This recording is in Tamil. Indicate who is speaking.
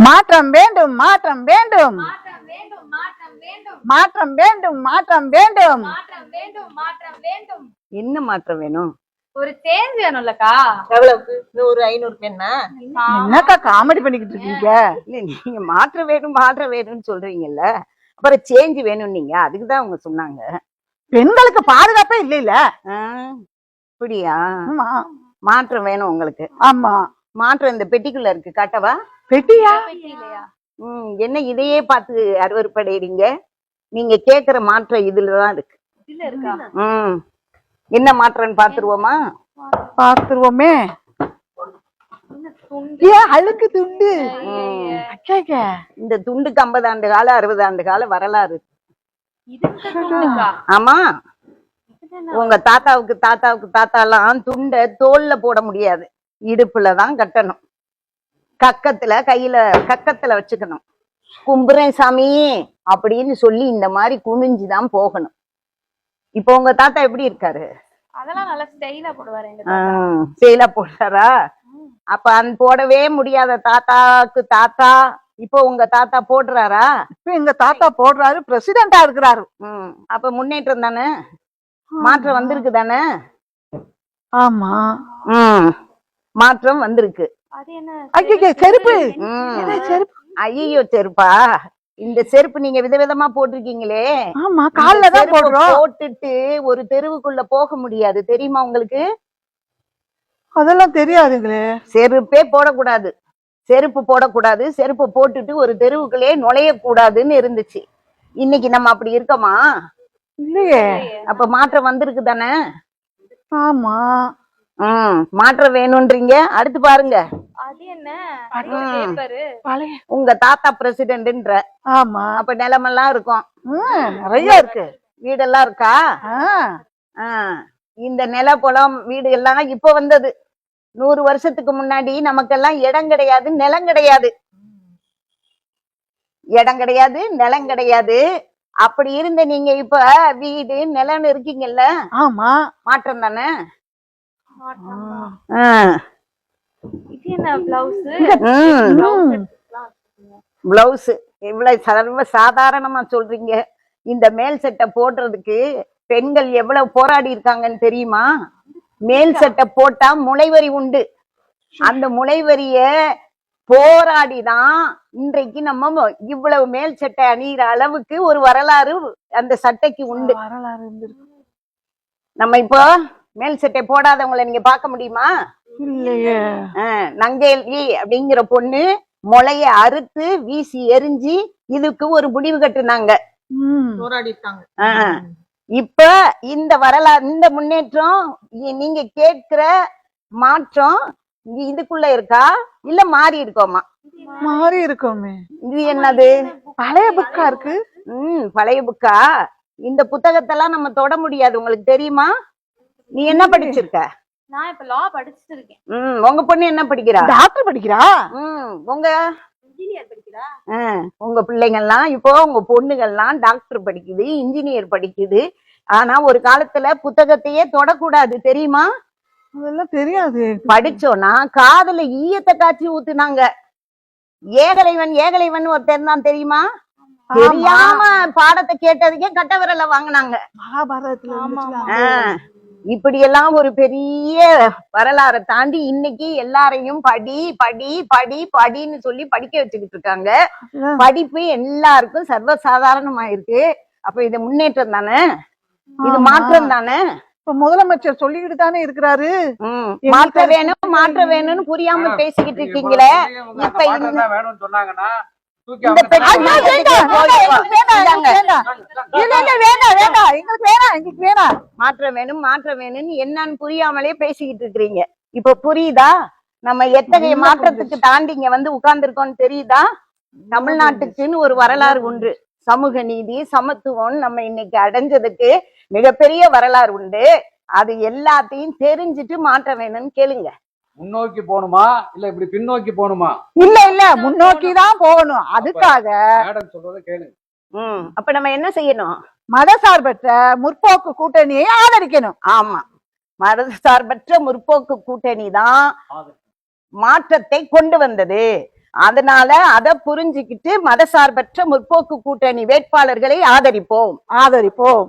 Speaker 1: மாற்றம் வேண்டும், மாற்றம் வேண்டும்,
Speaker 2: மாற்றம் வேண்டும், மாற்றம் வேண்டும்,
Speaker 1: மாற்றம் வேண்டும், மாற்றம் வேண்டும்.
Speaker 2: மாற்றம் வேண்டும், மாற்றம் வேண்டும்.
Speaker 3: என்ன மாற்றம் வேணும்?
Speaker 2: ஒரு சேஞ்ச் வேணும்லக்கா.
Speaker 3: எவ்வளவுக்கு? 100 500 பேனா?
Speaker 1: என்னக்கா காமெடி பண்ணிக்கிட்டு இருக்கீங்க?
Speaker 3: இல்ல, நீங்க மாற்றம் வேணும் மாற்றம் வேணும்னு சொல்றீங்கல்ல, அப்புறம் சேஞ்ச் வேணும் நீங்க, அதுக்குதான் அவங்க சொன்னாங்க.
Speaker 1: பெண்களுக்கு பாதுகாப்பே இல்லைல.
Speaker 3: அப்படியா?
Speaker 1: ஆமா
Speaker 3: மாற்றம் வேணும் உங்களுக்கு.
Speaker 1: ஆமா.
Speaker 3: மாற்றம் இந்த பெட்டிக்குள்ள இருக்கு, காட்டவா?
Speaker 1: பெட்டியா?
Speaker 2: இல்லையா?
Speaker 3: என்ன இதையே பார்த்து அருவருப்படைறீங்க? நீங்க கேக்குற மாற்றம் இதுலதான் இருக்கு.
Speaker 2: இதுல இருக்கா?
Speaker 3: என்ன மாற்றம்னு பாத்துருவோமா?
Speaker 1: பாத்துருவோமே. ஏன் அழுக்கு துண்டு? அக்கா,
Speaker 3: இந்த துண்டுக்கு 50 ஆண்டு கால 60 ஆண்டு கால வரலாறு.
Speaker 2: இதுக்கா?
Speaker 3: ஆமா, உங்க தாத்தாவுக்கு தாத்தாலாம் துண்டை தோல்ல போட முடியாது, இடுப்புலதான் கட்டணும், கக்கத்துல வச்சுக்கணும். கும்புறேன் சாமி அப்படின்னு சொல்லி இந்த மாதிரி குனிஞ்சுதான் போகணும். இப்போ உங்க தாத்தா எப்படி இருக்காரு?
Speaker 2: அதெல்லாம் நல்லா ஸ்டைலா போடுவாரு.
Speaker 3: ஸ்டைலா போடுறாரா? அப்ப அந்த போடவே முடியாத தாத்தாக்கு தாத்தா இப்போ உங்க தாத்தா போடுறாரா?
Speaker 1: இப்ப எங்க தாத்தா போடுறாரு, பிரசிடண்டா இருக்கிறாரு.
Speaker 3: அப்ப முன்னேற்றம் தானே, மாற்றம் வந்திருக்கு தானே?
Speaker 1: ஆமா,
Speaker 3: மாற்றம் வந்திருக்கு.
Speaker 2: அது என்ன?
Speaker 1: ஐயோ செருப்பு. செருப்பு?
Speaker 3: ஐயோ செருப்பா? இந்த செருப்பு நீங்க விதவிதமா போட்டிருக்கீங்களே.
Speaker 1: ஆமா, கால்ல தான் போடுறோம்.
Speaker 3: போட்டுட்டு ஒரு தெருவுக்குள்ள போக முடியாது, தெரியுமா உங்களுக்கு?
Speaker 1: அதெல்லாம் தெரியாதுங்களே.
Speaker 3: செருப்பே போடக்கூடாது, செருப்பு போடக்கூடாது, செருப்பு போட்டுட்டு ஒரு தெருவுக்குள்ளே நுழைய கூடாதுன்னு இருந்துச்சு. இன்னைக்கு நம்ம அப்படி இருக்கோமா?
Speaker 1: இல்லையே.
Speaker 3: அப்ப மாற்றம் வந்திருக்கு தானே?
Speaker 1: ஆமா.
Speaker 3: மாற்றம் வேணும்ன்றீங்க. அடுத்து பாருங்க.
Speaker 2: அது என்ன? பேப்பரு.
Speaker 3: உங்க தாத்தா பிரசிடென்ட்ன்ற.
Speaker 1: ஆமா.
Speaker 3: அப்ப நிலமெல்லாம் இருக்கும்,
Speaker 1: நிறைய இருக்கு.
Speaker 3: வீடெல்லாம் இருக்கா? இந்த நில புலம் வீடு எல்லாம் இப்ப வந்தது. 100 வருஷத்துக்கு முன்னாடி நமக்கெல்லாம் இடம் கிடையாது, நிலம் கிடையாது. இடம் கிடையாது, நிலம் கிடையாது. அப்படி இருந்த நீங்க இப்ப வீடு நிலம்னு இருக்கீங்கல்ல.
Speaker 1: ஆமா, மாற்றம்
Speaker 3: தானே.
Speaker 2: இது என்ன? பிளவுஸ்.
Speaker 3: பிளவுஸ் இவ்வளவு சர்வ சாதாரணமா சொல்றீங்க. இந்த மேல் சட்டை போடுறதுக்கு பெண்கள் எவ்வளவு போராடி இருக்காங்கன்னு தெரியுமா? மேல் சட்டை போட்டா முளைவரி உண்டு. அந்த முளைவரிய போராடிதான் இன்றைக்கு நம்ம இவ்வளவு மேல் சட்டை அணிகிற அளவுக்கு ஒரு வரலாறு அந்த சட்டைக்கு உண்டு. நம்ம இப்போ மேல் சட்டை போடாதவங்களை நீங்க பார்க்க முடியுமா?
Speaker 1: இல்லையே.
Speaker 3: நங்கேலி அப்படிங்கிற பொண்ணு முளைய அறுத்து வீசி எரிஞ்சு இதுக்கு ஒரு முடிவு கட்டுனாங்க,
Speaker 1: போராடிட்டாங்க.
Speaker 3: இப்ப இந்த வரலாறு, இந்த முன்னேற்றம், நீங்க கேட்கிற மாற்றம் இதுக்குள்ள இருக்கா இல்ல மாறி இருக்கோமா?
Speaker 1: மாறி இருக்கோமே.
Speaker 3: இது என்னது?
Speaker 1: பழைய புக்கா இருக்கு.
Speaker 3: பழைய புக்கா? இந்த புத்தகத்தெல்லாம் நம்ம தொட முடியாது, உங்களுக்கு தெரியுமா? நீ என்ன படிச்சிருக்க?
Speaker 2: நான் இப்ப லா படிச்சிட்டு இருக்கேன்.
Speaker 3: உங்க பொண்ணு என்ன படிக்கிறா?
Speaker 1: டாக்டர் படிக்கிறா.
Speaker 3: உங்க
Speaker 2: இன்ஜினியர் படிக்கிறா.
Speaker 3: உங்க பிள்ளைங்கள்லாம் இப்போ உங்க பொண்ணுகள்லாம் டாக்டர் படிக்குது, இன்ஜினியர் படிக்குது. ஆனா ஒரு காலத்துல புத்தகத்தையே தொடக்கூடாது, தெரியுமா?
Speaker 1: அதெல்லாம் தெரியாது.
Speaker 3: படிச்சோன்னா காதுல ஈயத்தை காய்ச்சி ஊத்துனாங்க. ஏகலைவன் ஒருத்தர் தான், தெரியுமா? தெரியாம பாடத்தை கேட்டதுக்கே கட்ட விரல வாங்கினாங்க.
Speaker 1: மகாபாரதத்துல
Speaker 3: இப்படி எல்லாம் ஒரு பெரிய வரலாறை தாண்டி இன்னைக்கு எல்லாரையும் படி படி படி படின்னு சொல்லி படிக்க வச்சுக்கிட்டு இருக்காங்க. படிப்பு எல்லாருக்கும் சர்வசாதாரணமாயிருக்கு. அப்ப இது முன்னேற்றம் தானே, இது மாற்றம் தானே.
Speaker 1: இப்ப முதலமைச்சர் சொல்லிக்கிட்டு தானே இருக்கிறாரு,
Speaker 3: மாற்ற வேணும் மாற்ற வேணும்னு புரியாம பேசிக்கிட்டு இருக்கீங்களே. இப்ப
Speaker 4: சொன்னாங்கன்னா
Speaker 3: மாற்ற வேணும் மாற்ற வேணும்னு என்னன்னு புரியாமலே பேசிக்கிட்டு இருக்கிறீங்க. இப்ப புரியுதா? நம்ம எத்தகைய மாற்றத்துக்கு தாண்டி இங்க வந்து உட்கார்ந்து இருக்கோம்னு தெரியுதா? தமிழ்நாட்டுக்குன்னு ஒரு வரலாறு உண்டு. சமூக நீதி, சமத்துவம் நம்ம இன்னைக்கு அடைஞ்சதுக்கு மிகப்பெரிய வரலாறு உண்டு. அது எல்லாத்தையும் தெரிஞ்சுட்டு மாற்ற வேணும்னு கேளுங்க.
Speaker 4: முன்னோக்கி போகணுமா இல்ல இப்படி பின்னோக்கி போகணுமா?
Speaker 1: இல்ல முன்னோக்கிதான் போகணும். அதுக்காக
Speaker 4: மேடம் சொல்றதை கேளுங்க.
Speaker 3: அப்ப நம்ம என்ன செய்யணும்?
Speaker 1: மதசார்பற்ற முற்போக்கு கூட்டணியை ஆதரிக்கணும்.
Speaker 3: ஆமா, மதசார்பற்ற முற்போக்கு கூட்டணி தான் மாற்றத்தை கொண்டு வந்தது. அதனால அதை புரிஞ்சுக்கிட்டு மதசார்பற்ற முற்போக்கு கூட்டணி வேட்பாளர்களை ஆதரிப்போம்.
Speaker 1: ஆதரிப்போம்.